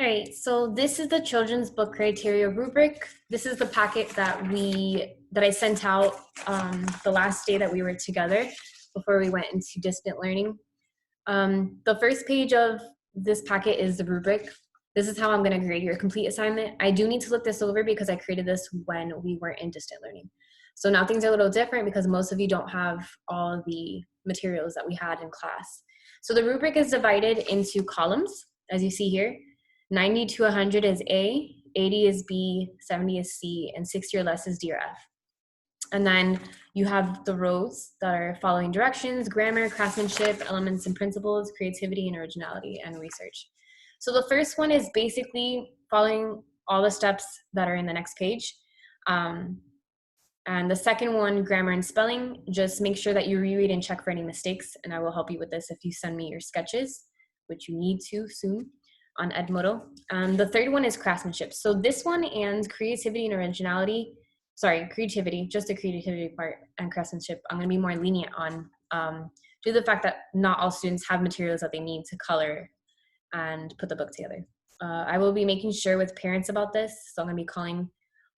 All right, so this is the children's book criteria rubric. This is the packet that I sent out the last day that we were together before we went into distant learning. The first page of this packet is the rubric. This is how I'm going to grade your complete assignment. I do need to look this over because I created this when we weren't in distant learning. So now things are a little different because most of you don't have all the materials that we had in class. So the rubric is divided into columns, as you see here. 90 to 100 is A, 80 is B, 70 is C, and 60 or less is D or F. And then you have the rows that are following directions, grammar, craftsmanship, elements and principles, creativity and originality, and research. So the first one is basically following all the steps that are in the next page. And the second one, grammar and spelling, just make sure that you reread and check for any mistakes, and I will help you with this if you send me your sketches, which you need to soon, on Edmodo. The third one is craftsmanship. So this one and creativity and originality, creativity, just the creativity part, and craftsmanship, I'm gonna be more lenient on due to the fact that not all students have materials that they need to color and put the book together. I will be making sure with parents about this, so I'm gonna be calling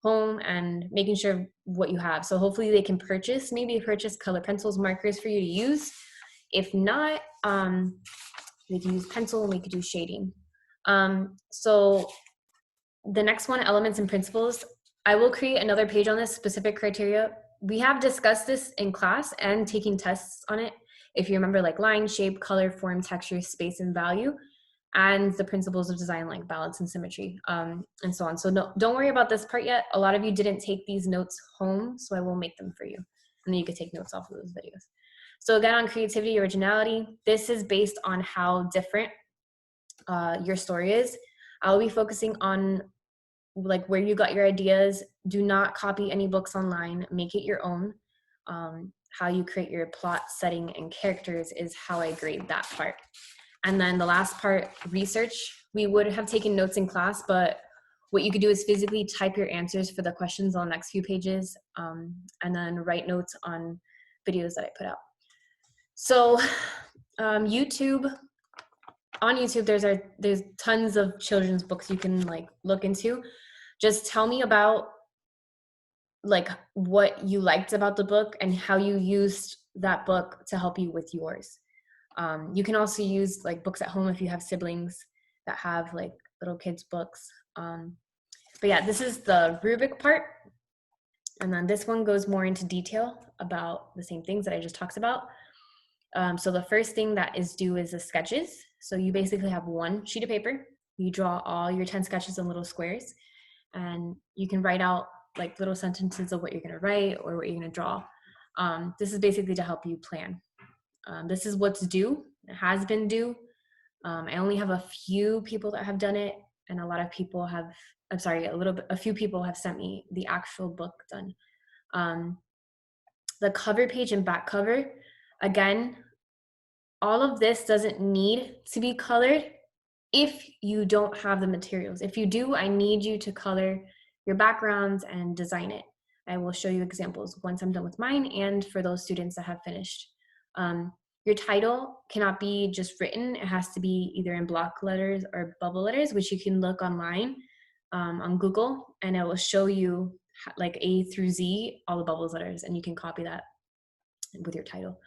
home and making sure what you have. So hopefully they can maybe purchase color pencils, markers for you to use. If not, they can use pencil and we could do shading. So the next one, elements and principles, I will create another page on this specific criteria. We have discussed this in class and taking tests on it. If you remember, like line, shape, color, form, texture, space, and value, and the principles of design like balance and symmetry, and so on. So no, don't worry about this part yet. A lot of you didn't take these notes home, so I will make them for you. And then you could take notes off of those videos. So again, on creativity, originality, this is based on how different your story is. I'll be focusing on like where you got your ideas. Do not copy any books online, make it your own. How you create your plot, setting, and characters is how I grade that part. And then the last part, research. We would have taken notes in class, but what you could do is physically type your answers for the questions on the next few pages, and then write notes on videos that I put out. So YouTube, on YouTube, there's tons of children's books you can like look into. Just tell me about like what you liked about the book and how you used that book to help you with yours. You can also use like books at home if you have siblings that have like little kids books. But yeah, this is the rubric part. And then this one goes more into detail about the same things that I just talked about. So the first thing that is due is the sketches. So you basically have one sheet of paper. You draw all your 10 sketches in little squares, and you can write out like little sentences of what you're gonna write or what you're gonna draw. This is basically to help you plan. This is what's due. It has been due. I only have a few people that have done it, and a lot of people have, a few people have sent me the actual book done. The cover page and back cover, again, all of this doesn't need to be colored if you don't have the materials. If you do, I need you to color your backgrounds and design it. I will show you examples once I'm done with mine and for those students that have finished. Your title cannot be just written. It has to be either in block letters or bubble letters, which you can look online on Google, and it will show you like A through Z, all the bubbles letters, and you can copy that with your title.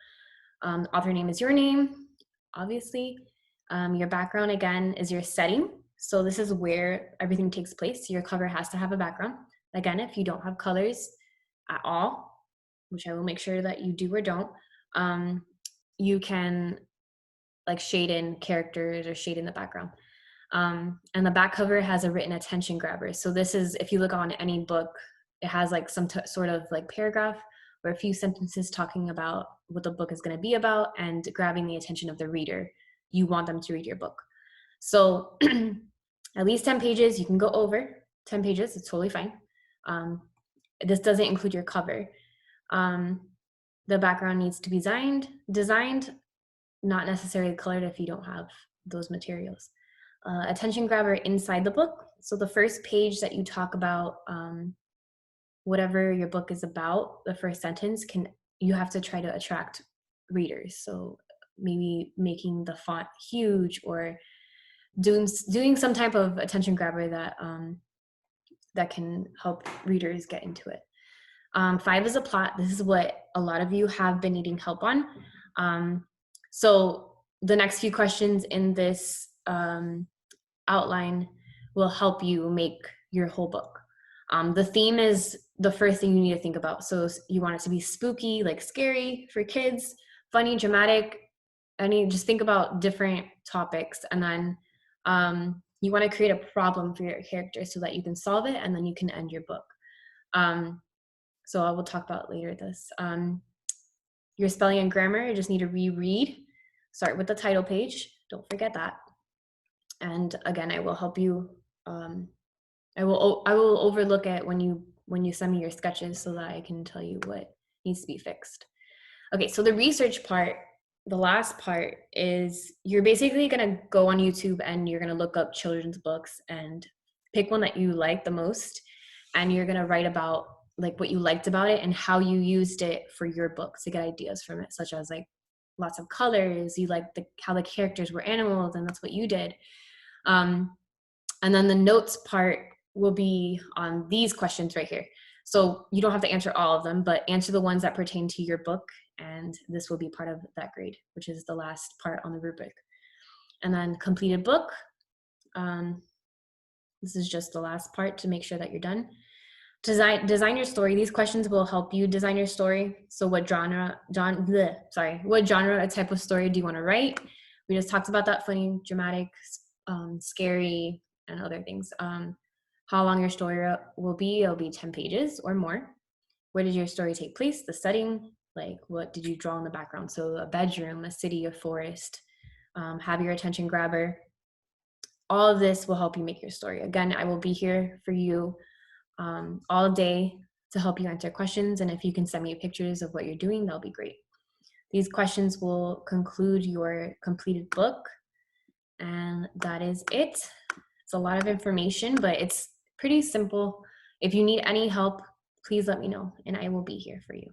Author name is your name, obviously. Your background, again, is your setting. So this is where everything takes place. Your cover has to have a background. Again, if you don't have colors at all, which I will make sure that you do or don't, you can like shade in characters or shade in the background. And the back cover has a written attention grabber. So this is, if you look on any book, it has like some sort of like paragraph or a few sentences talking about what the book is going to be about and grabbing the attention of the reader. You want them to read your book. So at least 10 pages, you can go over 10 pages, it's totally fine. This doesn't include your cover. The background needs to be designed, not necessarily colored if you don't have those materials. Attention grabber inside the book. So the first page that you talk about whatever your book is about, the first sentence, you have to try to attract readers. So maybe making the font huge or doing some type of attention grabber that that can help readers get into it. 5 is a plot. This is what a lot of you have been needing help on. So the next few questions in this outline will help you make your whole book. The theme is the first thing you need to think about. So you want it to be spooky, like scary for kids, funny, dramatic, just think about different topics. And then you want to create a problem for your character so that you can solve it and then you can end your book. So I will talk about later this. Your spelling and grammar, you just need to reread. Start with the title page. Don't forget that. And again, I will help you. I will overlook it when you send me your sketches so that I can tell you what needs to be fixed. Okay, so the research part, the last part is you're basically gonna go on YouTube and you're gonna look up children's books and pick one that you like the most, and you're gonna write about like what you liked about it and how you used it for your book to get ideas from it, such as like lots of colors, you like how the characters were animals and that's what you did. And then the notes part will be on these questions right here. So you don't have to answer all of them, but answer the ones that pertain to your book, and this will be part of that grade, which is the last part on the rubric. And then completed book. This is just the last part to make sure that you're done. Design your story. These questions will help you design your story. So what genre, a type of story do you want to write? We just talked about that: funny, dramatic, scary, and other things. How long your story will be? It'll be 10 pages or more. Where did your story take place? The setting, like what did you draw in the background? So a bedroom, a city, a forest. Have your attention grabber. All of this will help you make your story. Again, I will be here for you all day to help you answer questions. And if you can send me pictures of what you're doing, that'll be great. These questions will conclude your completed book. And that is it. It's a lot of information, but it's pretty simple. If you need any help, please let me know and I will be here for you.